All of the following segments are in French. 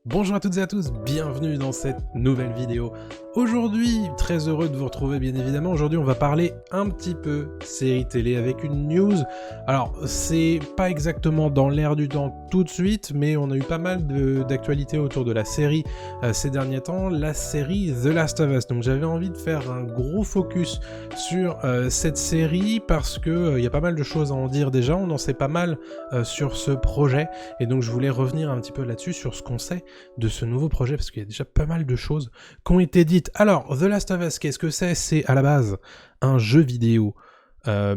Bonjour à toutes et à tous, bienvenue dans cette nouvelle vidéo. Aujourd'hui, très heureux de vous retrouver bien évidemment. Aujourd'hui, on va parler un petit peu série télé avec une news. Alors, c'est pas exactement dans l'air du temps tout de suite, mais on a eu pas mal d'actualités autour de la série ces derniers temps, la série The Last of Us. Donc j'avais envie de faire un gros focus sur cette série parce que y a pas mal de choses à en dire déjà, on en sait pas mal sur ce projet, et donc je voulais revenir un petit peu là-dessus sur ce qu'on sait de ce nouveau projet, parce qu'il y a déjà pas mal de choses qui ont été dites. Alors, The Last of Us, qu'est-ce que c'est ? C'est à la base un jeu vidéo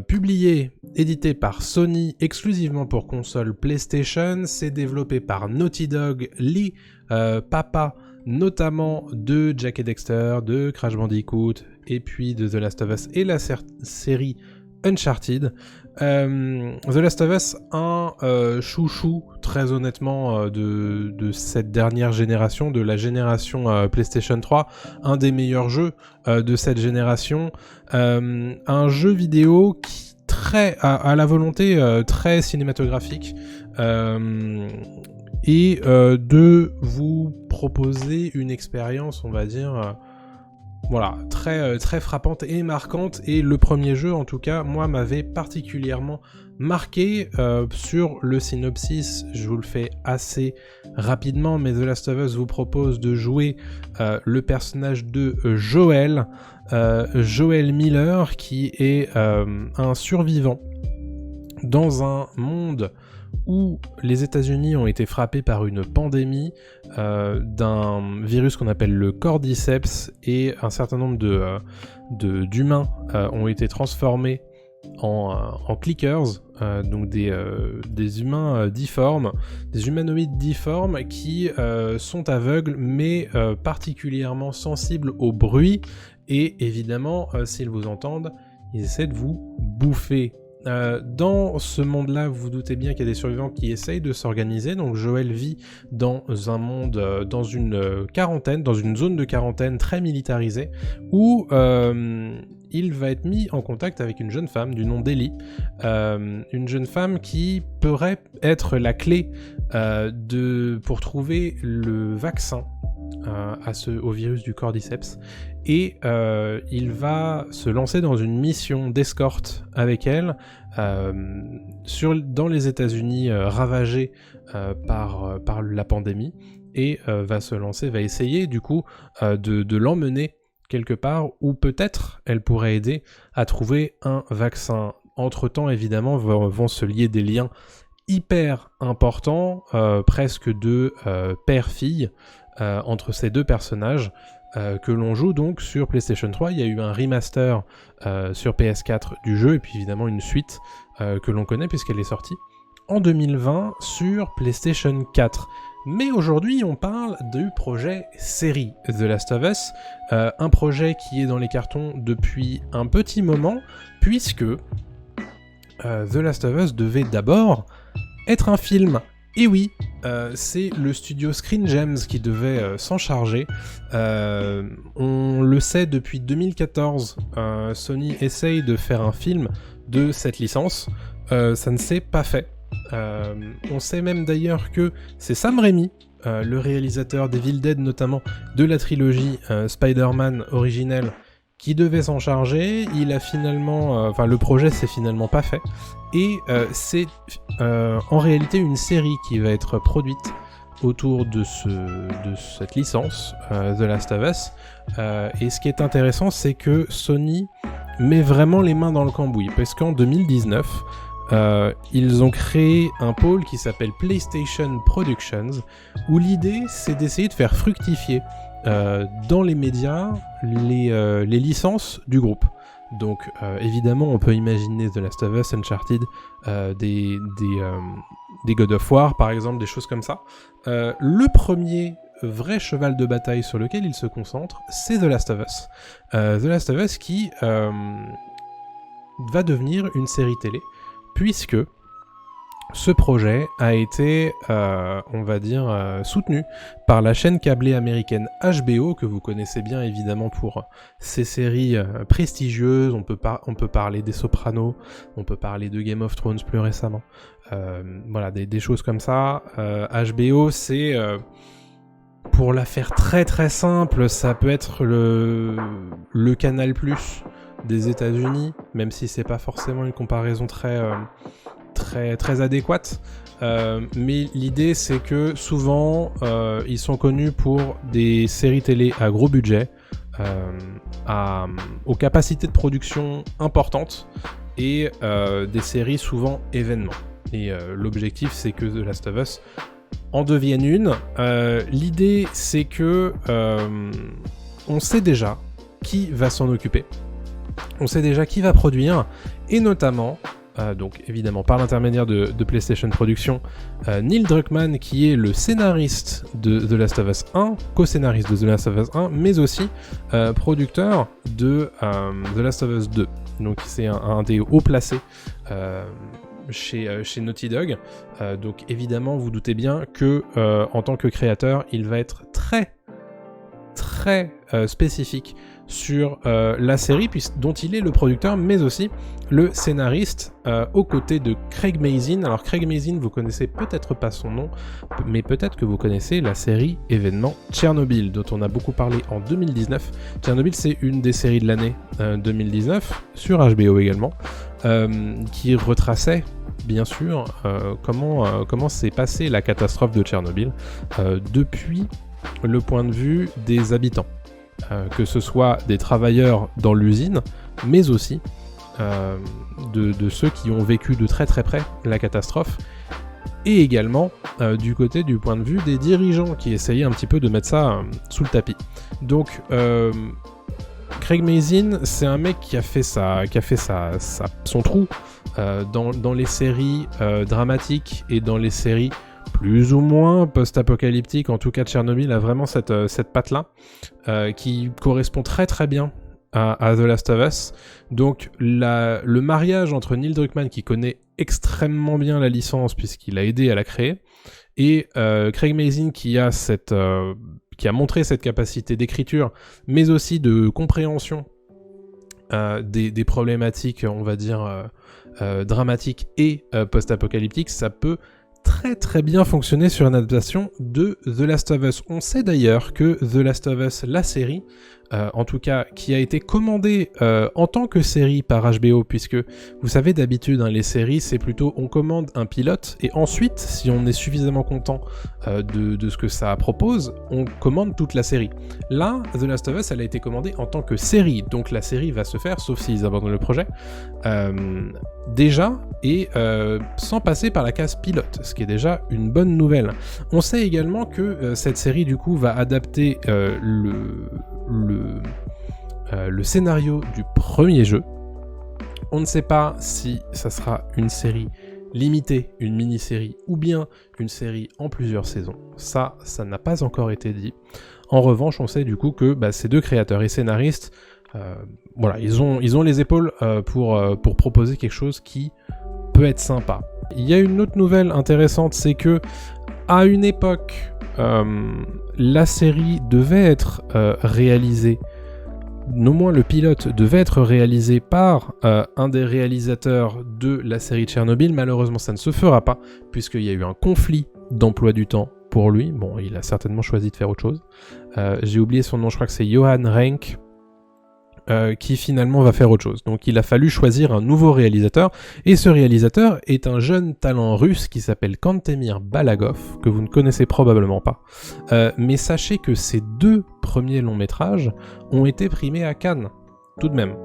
publié, édité par Sony exclusivement pour console PlayStation. C'est développé par Naughty Dog, Lee Papa, notamment de Jak et Dexter, de Crash Bandicoot, et puis de The Last of Us et la série Uncharted. The Last of Us, un chouchou très honnêtement de cette dernière génération, de la génération PlayStation 3, un des meilleurs jeux de cette génération, un jeu vidéo qui à la volonté très cinématographique, et de vous proposer une expérience, on va dire, voilà, très frappante et marquante. Et le premier jeu, en tout cas, moi, m'avait particulièrement marqué. Sur le synopsis, je vous le fais assez rapidement, mais The Last of Us vous propose de jouer le personnage de Joel Miller, qui est un survivant dans un monde où les États-Unis ont été frappés par une pandémie d'un virus qu'on appelle le cordyceps, et un certain nombre d'humains ont été transformés en clickers, donc des humains difformes, des humanoïdes difformes qui sont aveugles mais particulièrement sensibles au bruit, et évidemment s'ils vous entendent, ils essaient de vous bouffer. Dans ce monde-là, vous vous doutez bien qu'il y a des survivants qui essayent de s'organiser. Donc Joel vit dans un monde, dans une quarantaine, dans une zone de quarantaine très militarisée, où il va être mis en contact avec une jeune femme du nom d'Ellie, une jeune femme qui pourrait être la clé pour trouver le vaccin au virus du cordyceps. Et il va se lancer dans une mission d'escorte avec elle dans les États-Unis ravagés par la pandémie, et va essayer du coup de l'emmener quelque part où peut-être elle pourrait aider à trouver un vaccin. Entre-temps, évidemment, vont se lier des liens hyper importants, presque de père-fille, entre ces deux personnages, que l'on joue donc sur PlayStation 3. Il y a eu un remaster sur PS4 du jeu, et puis évidemment une suite que l'on connaît puisqu'elle est sortie en 2020 sur PlayStation 4. Mais aujourd'hui, on parle du projet série The Last of Us, un projet qui est dans les cartons depuis un petit moment, puisque The Last of Us devait d'abord être un film. Et oui, c'est le studio Screen Gems qui devait s'en charger. On le sait depuis 2014, Sony essaye de faire un film de cette licence. Ça ne s'est pas fait. On sait même d'ailleurs que c'est Sam Raimi, le réalisateur d'Evil Dead notamment, de la trilogie Spider-Man originelle, qui devait s'en charger. Il a finalement, le projet s'est finalement pas fait, et c'est en réalité une série qui va être produite autour de cette licence, The Last of Us. Et ce qui est intéressant, c'est que Sony met vraiment les mains dans le cambouis, parce qu'en 2019, ils ont créé un pôle qui s'appelle PlayStation Productions, où l'idée c'est d'essayer de faire fructifier dans les médias les licences du groupe. Donc évidemment on peut imaginer The Last of Us, Uncharted, des God of War par exemple, des choses comme ça. Le premier vrai cheval de bataille sur lequel il se concentre, c'est The Last of Us. The Last of Us qui va devenir une série télé, puisque ce projet a été, on va dire, soutenu par la chaîne câblée américaine HBO, que vous connaissez bien évidemment pour ses séries prestigieuses. On peut parler des Sopranos, on peut parler de Game of Thrones plus récemment. Voilà, des choses comme ça. HBO, c'est Pour la faire très très simple, ça peut être le Canal+ des États-Unis, même si c'est pas forcément une comparaison très adéquate. Mais l'idée, c'est que souvent, ils sont connus pour des séries télé à gros budget, aux capacités de production importantes et des séries souvent événements. Et l'objectif, c'est que The Last of Us en devienne une. L'idée, c'est que on sait déjà qui va s'en occuper. On sait déjà qui va produire, et notamment, donc évidemment par l'intermédiaire de PlayStation Productions, Neil Druckmann, qui est le scénariste de The Last of Us 1, co-scénariste de The Last of Us 1, mais aussi producteur de The Last of Us 2. Donc c'est un des hauts placés chez Naughty Dog. Donc évidemment, vous doutez bien que en tant que créateur, il va être très spécifique sur la série, dont il est le producteur, mais aussi le scénariste, aux côtés de Craig Mazin. Alors Craig Mazin, vous connaissez peut-être pas son nom, mais peut-être que vous connaissez la série événement Tchernobyl, dont on a beaucoup parlé en 2019. Tchernobyl, c'est une des séries de l'année 2019, sur HBO également, qui retraçait bien sûr comment s'est passée la catastrophe de Tchernobyl depuis le point de vue des habitants. Que ce soit des travailleurs dans l'usine, mais aussi de ceux qui ont vécu de très très près la catastrophe, et également du point de vue des dirigeants qui essayaient un petit peu de mettre ça sous le tapis. Donc Craig Mazin, c'est un mec qui a fait son trou dans les séries dramatiques et dans les séries plus ou moins post-apocalyptique. En tout cas, Tchernobyl a vraiment cette patte-là qui correspond très très bien à The Last of Us. Donc le mariage entre Neil Druckmann, qui connaît extrêmement bien la licence puisqu'il a aidé à la créer, et Craig Mazin, qui a montré cette capacité d'écriture, mais aussi de compréhension des problématiques, on va dire, dramatiques et post-apocalyptiques, ça peut très très bien fonctionner sur une adaptation de The Last of Us. On sait d'ailleurs que The Last of Us, la série, en tout cas qui a été commandée en tant que série par HBO, puisque vous savez d'habitude les séries, c'est plutôt on commande un pilote et ensuite, si on est suffisamment content de ce que ça propose, on commande toute la série. Là, The Last of Us, elle a été commandée en tant que série, donc la série va se faire, sauf s'ils abandonnent le projet, déjà, et sans passer par la case pilote, ce qui est déjà une bonne nouvelle. On sait également que cette série du coup va adapter le scénario du premier jeu. On ne sait pas si ça sera une série limitée, une mini-série, ou bien une série en plusieurs saisons. Ça n'a pas encore été dit. En revanche, on sait du coup que ces deux créateurs et scénaristes, voilà, ils ont les épaules pour proposer quelque chose qui peut être sympa. Il y a une autre nouvelle intéressante, c'est que à une époque, la série devait être réalisée, au moins le pilote devait être réalisé par un des réalisateurs de la série Tchernobyl. Malheureusement, ça ne se fera pas, puisqu'il y a eu un conflit d'emploi du temps pour lui. Bon, il a certainement choisi de faire autre chose. J'ai oublié son nom, je crois que c'est Johan Renck, qui finalement va faire autre chose. Donc il a fallu choisir un nouveau réalisateur, et ce réalisateur est un jeune talent russe qui s'appelle Kantemir Balagov, que vous ne connaissez probablement pas. Mais sachez que ces deux premiers longs métrages ont été primés à Cannes, tout de même.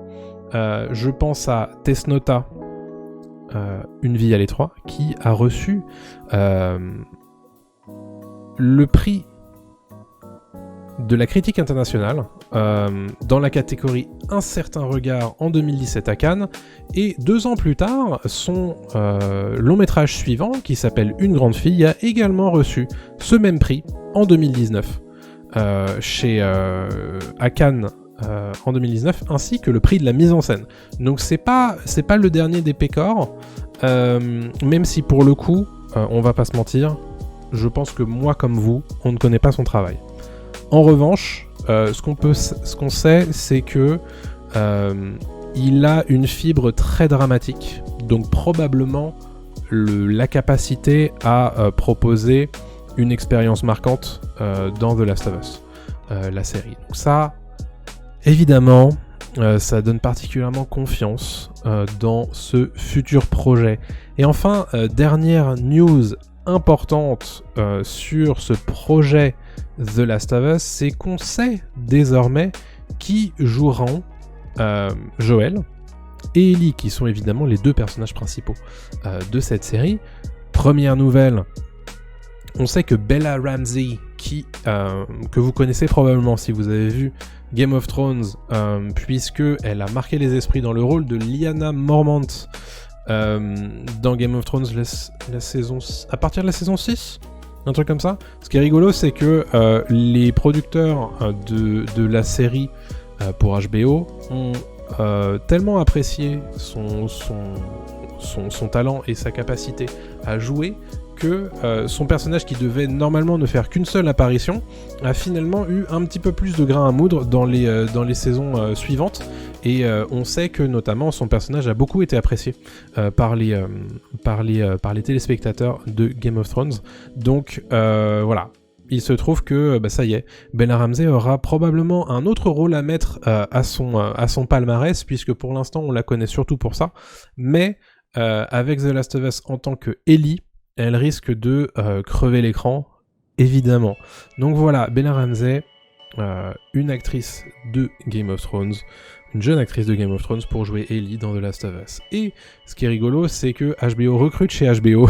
Je pense à Tesnota, Une vie à l'étroit, qui a reçu le prix de la critique internationale dans la catégorie Un certain regard en 2017 à Cannes, et 2 ans plus tard, son long métrage suivant, qui s'appelle Une grande fille, a également reçu ce même prix en 2019 à Cannes en 2019, ainsi que le prix de la mise en scène. Donc c'est pas le dernier des pécores, même si pour le coup, on va pas se mentir, je pense que moi comme vous, on ne connaît pas son travail. En revanche, ce qu'on sait, c'est que il a une fibre très dramatique, donc probablement la capacité à proposer une expérience marquante dans The Last of Us, la série. Donc ça, évidemment, ça donne particulièrement confiance dans ce futur projet. Et enfin, dernière news importante sur ce projet The Last of Us, c'est qu'on sait désormais qui joueront Joel et Ellie, qui sont évidemment les deux personnages principaux de cette série. Première nouvelle, on sait que Bella Ramsey, que vous connaissez probablement si vous avez vu Game of Thrones, puisque elle a marqué les esprits dans le rôle de Lyanna Mormont dans Game of Thrones la saison, à partir de la saison 6, un truc comme ça. Ce qui est rigolo, c'est que les producteurs de la série pour HBO ont tellement apprécié son talent et sa capacité à jouer que son personnage, qui devait normalement ne faire qu'une seule apparition, a finalement eu un petit peu plus de grain à moudre dans les saisons suivantes, et on sait que notamment son personnage a beaucoup été apprécié par les téléspectateurs de Game of Thrones. Donc voilà, il se trouve que ça y est, Bella Ramsey aura probablement un autre rôle à mettre à son palmarès, puisque pour l'instant on la connaît surtout pour ça, mais avec The Last of Us en tant que Ellie, elle risque de crever l'écran, évidemment. Donc voilà, Bella Ramsey, une actrice de Game of Thrones, une jeune actrice de Game of Thrones pour jouer Ellie dans The Last of Us. Et ce qui est rigolo, c'est que HBO recrute chez HBO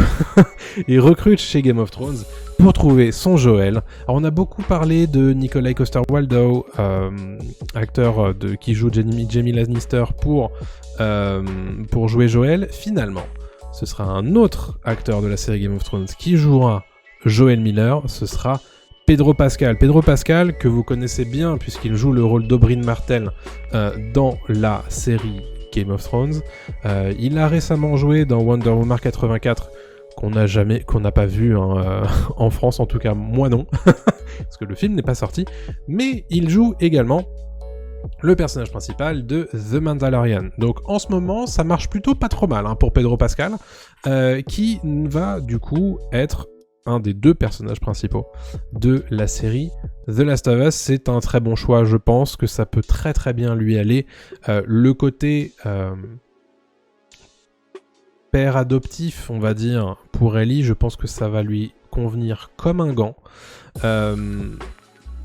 et recrute chez Game of Thrones pour trouver son Joel. Alors on a beaucoup parlé de Nikolai Coster-Waldau, acteur qui joue Jaime Lannister pour jouer Joel. Finalement, ce sera un autre acteur de la série Game of Thrones qui jouera Joel Miller, ce sera Pedro Pascal. Pedro Pascal, que vous connaissez bien puisqu'il joue le rôle d'Oberyn Martell dans la série Game of Thrones. Il a récemment joué dans Wonder Woman 84, qu'on n'a pas vu en France, en tout cas moi non, parce que le film n'est pas sorti, mais il joue également le personnage principal de The Mandalorian. Donc en ce moment, ça marche plutôt pas trop mal pour Pedro Pascal, qui va du coup être un des deux personnages principaux de la série The Last of Us. C'est un très bon choix, je pense que ça peut très très bien lui aller. Le côté père adoptif, on va dire, pour Ellie, je pense que ça va lui convenir comme un gant.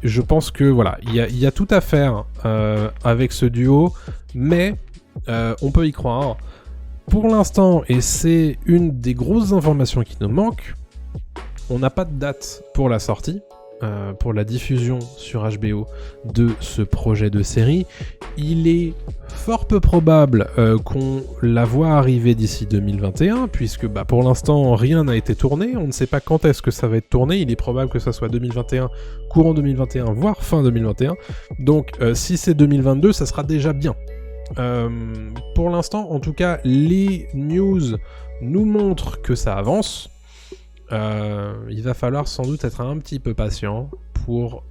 Je pense que voilà, il y a tout à faire avec ce duo, mais on peut y croire. Pour l'instant, et c'est une des grosses informations qui nous manque, on n'a pas de date pour la sortie, pour la diffusion sur HBO de ce projet de série. Il est fort peu probable qu'on la voit arriver d'ici 2021, puisque pour l'instant rien n'a été tourné, on ne sait pas quand est-ce que ça va être tourné, il est probable que ça soit 2021, courant 2021, voire fin 2021, donc si c'est 2022, ça sera déjà bien. Pour l'instant, en tout cas, les news nous montrent que ça avance. Il va falloir sans doute être un petit peu patient pour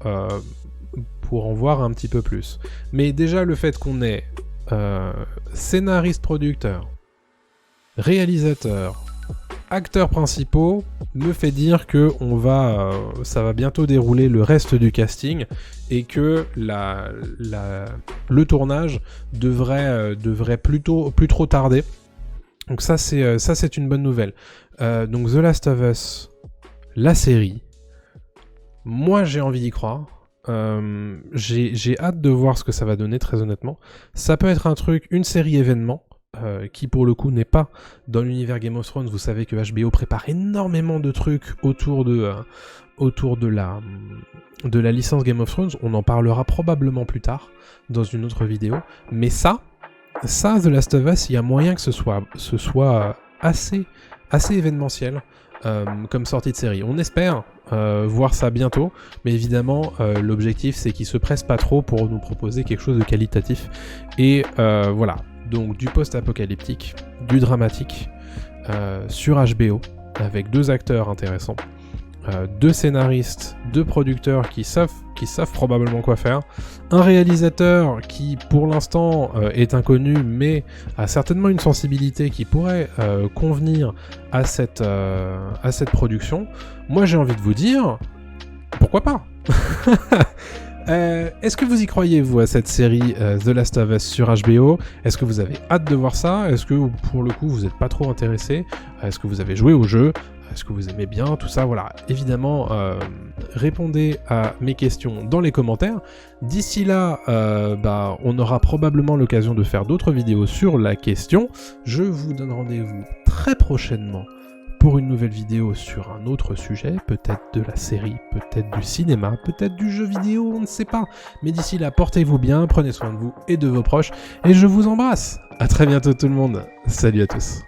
en voir un petit peu plus. Mais déjà, le fait qu'on ait scénariste, producteur, réalisateur, acteurs principaux, me fait dire que ça va bientôt dérouler le reste du casting et que le tournage devrait plus trop tarder. Donc ça c'est une bonne nouvelle. Donc The Last of Us, la série, moi j'ai envie d'y croire. J'ai hâte de voir ce que ça va donner, très honnêtement. Ça peut être une série événement, qui pour le coup n'est pas dans l'univers Game of Thrones. Vous savez que HBO prépare énormément de trucs autour de la licence Game of Thrones. On en parlera probablement plus tard dans une autre vidéo. Mais ça, The Last of Us, il y a moyen que ce soit assez événementiel comme sortie de série. On espère voir ça bientôt, mais évidemment l'objectif c'est qu'ils se pressent pas trop pour nous proposer quelque chose de qualitatif. Et voilà, donc du post-apocalyptique, du dramatique sur HBO, avec deux acteurs intéressants. 2 scénaristes, 2 producteurs qui savent probablement quoi faire, un réalisateur qui pour l'instant est inconnu mais a certainement une sensibilité qui pourrait convenir à cette production. Moi j'ai envie de vous dire, pourquoi pas? Est-ce que vous y croyez, vous, à cette série The Last of Us sur HBO? Est-ce que vous avez hâte de voir ça? Est-ce que, pour le coup, vous n'êtes pas trop intéressé? Est-ce que vous avez joué au jeu? Est-ce que vous aimez bien tout ça? Voilà, évidemment, répondez à mes questions dans les commentaires. D'ici là, on aura probablement l'occasion de faire d'autres vidéos sur la question. Je vous donne rendez-vous très prochainement pour une nouvelle vidéo sur un autre sujet, peut-être de la série, peut-être du cinéma, peut-être du jeu vidéo, on ne sait pas. Mais d'ici là, portez-vous bien, prenez soin de vous et de vos proches, et je vous embrasse. À très bientôt tout le monde. Salut à tous.